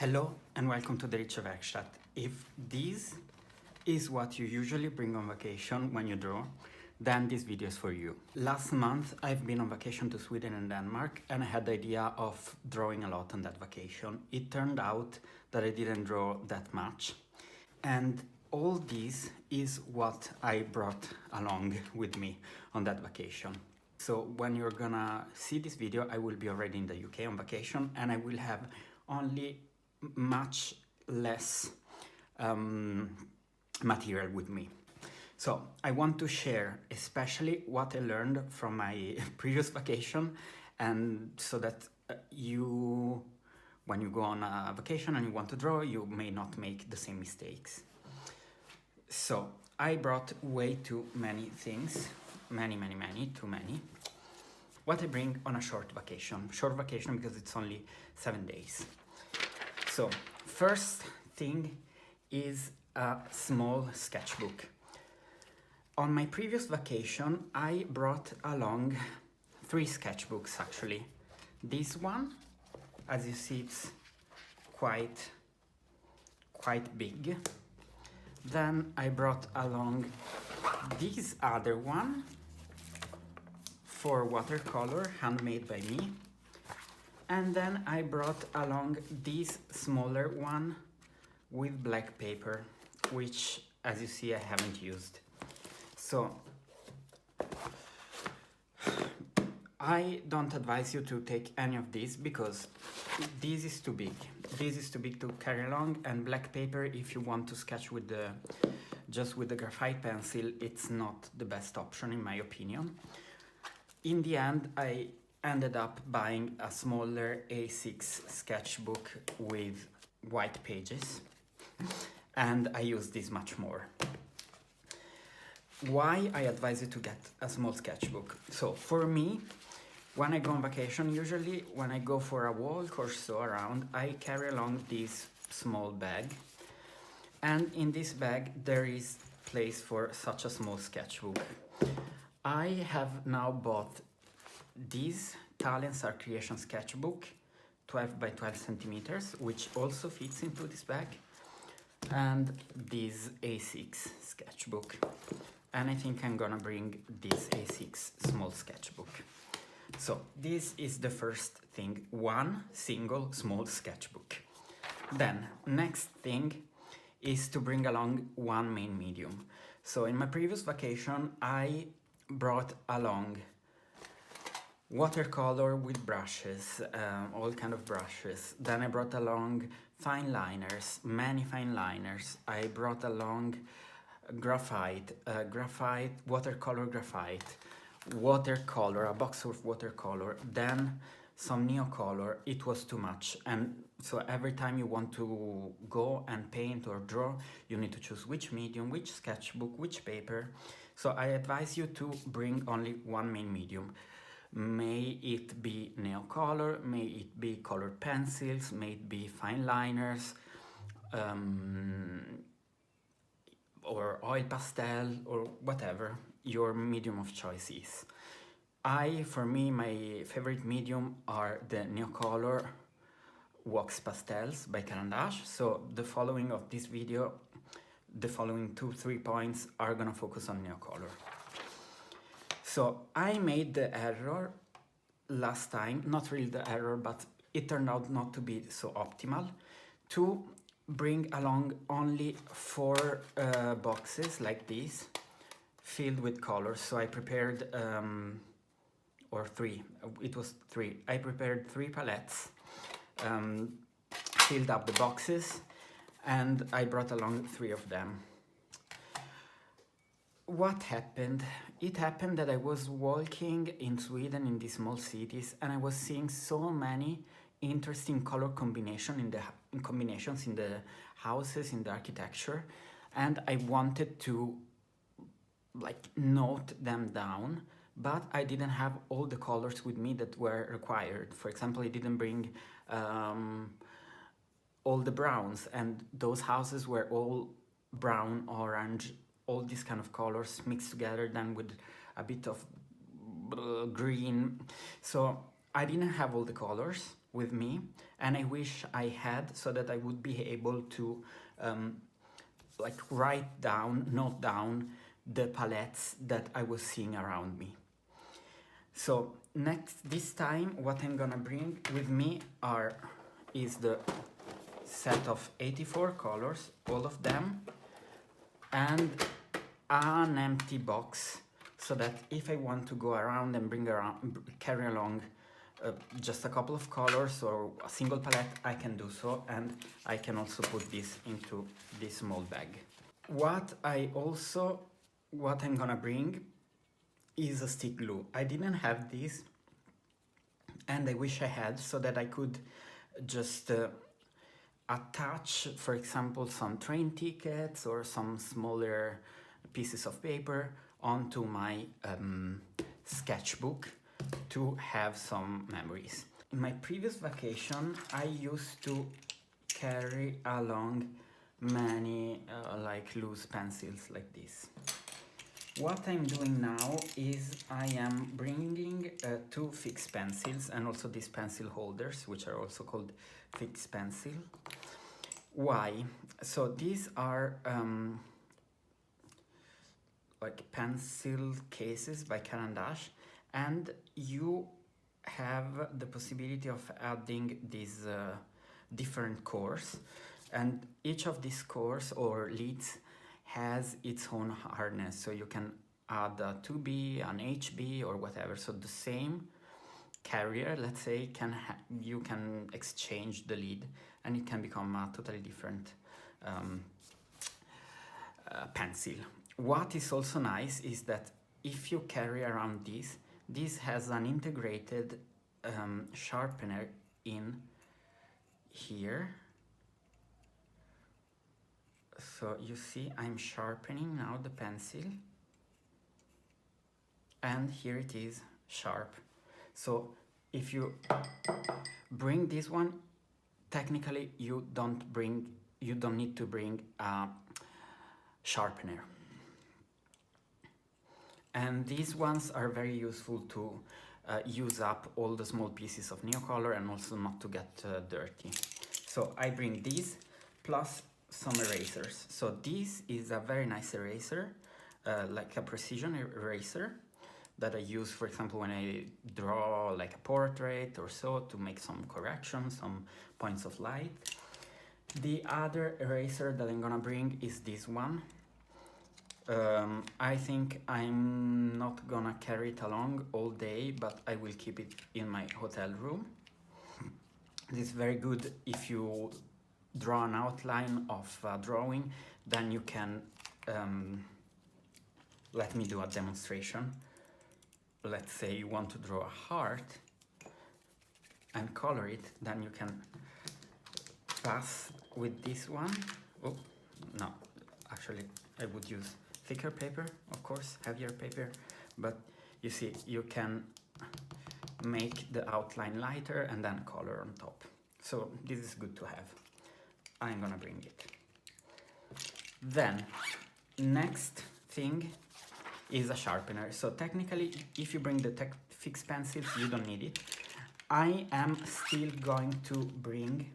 Hello and welcome to the Rich Werkstatt. If this is what you usually bring on vacation when you draw, then this video is for you. Last month I've been on vacation to Sweden and Denmark and I had the idea of drawing a lot on that vacation. It turned out that I didn't draw that much, and all this is what I brought along with me on that vacation. So when you're gonna see this video, I will be already in the UK on vacation and I will have only much less material with me. So I want to share especially what I learned from my previous vacation, and so that you, when you go on a vacation and you want to draw, you may not make the same mistakes. So I brought way too many things, too many. What I bring on a short vacation because it's only 7 days. So first thing is a small sketchbook. On my previous vacation, I brought along 3 sketchbooks actually. This one, as you see, it's quite big. Then I brought along this other one for watercolor, handmade by me. And then I brought along this smaller one with black paper, which, as you see, I haven't used. So I don't advise you to take any of these because this is too big. This is too big to carry along, and black paper, if you want to sketch with just with the graphite pencil, it's not the best option in my opinion. In the end, I ended up buying a smaller A6 sketchbook with white pages, and I use this much more. Why I advise you to get a small sketchbook? So for me, when I go on vacation, usually when I go for a walk or so around, I carry along this small bag, and in this bag there is place for such a small sketchbook. I have now bought this Italian's Art Creation sketchbook, 12 by 12 centimeters, which also fits into this bag, and this A6 sketchbook. And I think I'm gonna bring this A6 small sketchbook. So this is the first thing, one single small sketchbook. Then next thing is to bring along one main medium. So in my previous vacation I brought along watercolor with brushes, all kind of brushes. Then I brought along fine liners, many fine liners. I brought along graphite, watercolor graphite, watercolor, a box of watercolor, then some Neocolor. It was too much, and so every time you want to go and paint or draw, you need to choose which medium, which sketchbook, which paper. So I advise you to bring only one main medium. May it be Neocolor, may it be colored pencils, may it be fine liners, or oil pastel, or whatever your medium of choice is. For me, my favorite medium are the Neocolor Wax Pastels by Carandash. So the following of this video, the following 2-3 points are gonna focus on Neocolor. So I made the error last time, not really the error, but it turned out not to be so optimal, to bring along only 4 boxes like this, filled with colors. So I prepared, or 3, it was 3. I prepared 3 palettes, filled up the boxes, and I brought along 3 of them. What happened? It happened that I was walking in Sweden in these small cities, and I was seeing so many interesting color combinations in the houses, in the architecture, and I wanted to note them down, but I didn't have all the colors with me that were required. For example, I didn't bring all the browns, and those houses were all brown, orange, all these kind of colors mixed together, then with a bit of green. So I didn't have all the colors, with me, and I wish I had, so that I would be able to like note down the palettes that I was seeing around me. So this time what I'm gonna bring with me is the set of 84 colors, all of them, and an empty box, so that if I want to go around and carry along just a couple of colors or a single palette, I can do so, and I can also put this into this small bag. What I'm gonna bring is a stick glue. I didn't have this, and I wish I had, so that I could just attach, for example, some train tickets or some smaller pieces of paper onto my sketchbook to have some memories. In my previous vacation, I used to carry along many like loose pencils like this. What I'm doing now is I am bringing 2 Fixpencils and also these pencil holders, which are also called Fixpencil. Why? So these are like pencil cases by Caran d'Ache, and you have the possibility of adding these different cores, and each of these cores or leads has its own hardness, so you can add a 2B, an HB, or whatever. So the same carrier, let's say, you can exchange the lead, and it can become a totally different pencil. What is also nice is that if you carry around this has an integrated sharpener in here. So you see, I'm sharpening now the pencil, and here it is sharp. So if you bring this one, technically you don't need to bring a sharpener. And these ones are very useful to use up all the small pieces of Neocolor and also not to get dirty. So I bring these plus some erasers. So this is a very nice eraser, like a precision eraser that I use, for example, when I draw like a portrait or so, to make some corrections, some points of light. The other eraser that I'm gonna bring is this one. I think I'm not gonna carry it along all day, but I will keep it in my hotel room. This is very good if you draw an outline of a drawing, then you can let me do a demonstration. Let's say you want to draw a heart and color it, then you can pass with this one. Oh, no, actually I would use thicker paper, of course, heavier paper, but you see, you can make the outline lighter and then color on top. So this is good to have. I'm gonna bring it. Then, next thing is a sharpener. So technically, if you bring the Fixpencils, you don't need it. I am still going to bring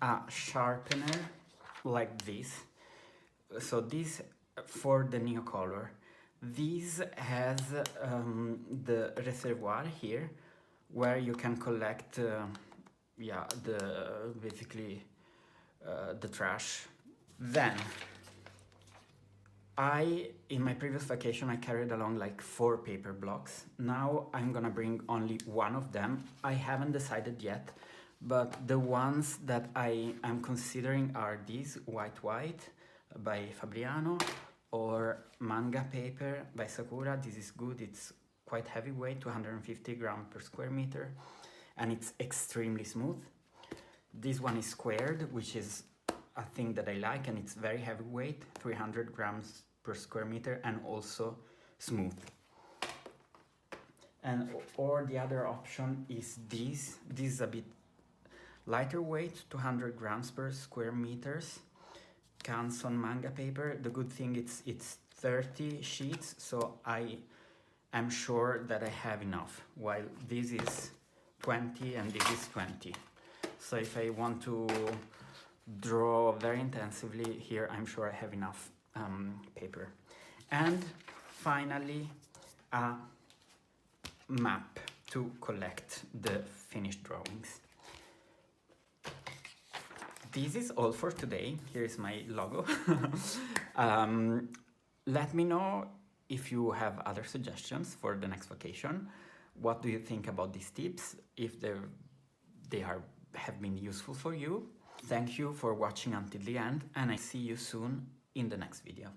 a sharpener like this. So this for the Neocolor. This has the reservoir here, where you can collect basically the trash. Then in my previous vacation, I carried along like 4 paper blocks. Now I'm gonna bring only one of them. I haven't decided yet, but the ones that I am considering are these white by Fabriano, or manga paper by Sakura. This is good. It's quite heavyweight, 250 grams per square meter, and it's extremely smooth. This one is squared, which is a thing that I like, and it's very heavyweight, 300 grams per square meter, and also smooth. Or the other option is this. This is a bit lighter weight, 200 grams per square meters. Canson manga paper. The good thing it's 30 sheets, so I am sure that I have enough, while this is 20 and this is 20. So if I want to draw very intensively here, I'm sure I have enough paper. And finally, a map to collect the finished drawings. This is all for today. Here is my logo. Let me know if you have other suggestions for the next vacation. What do you think about these tips? If they have been useful for you. Thank you for watching until the end, and I see you soon in the next video.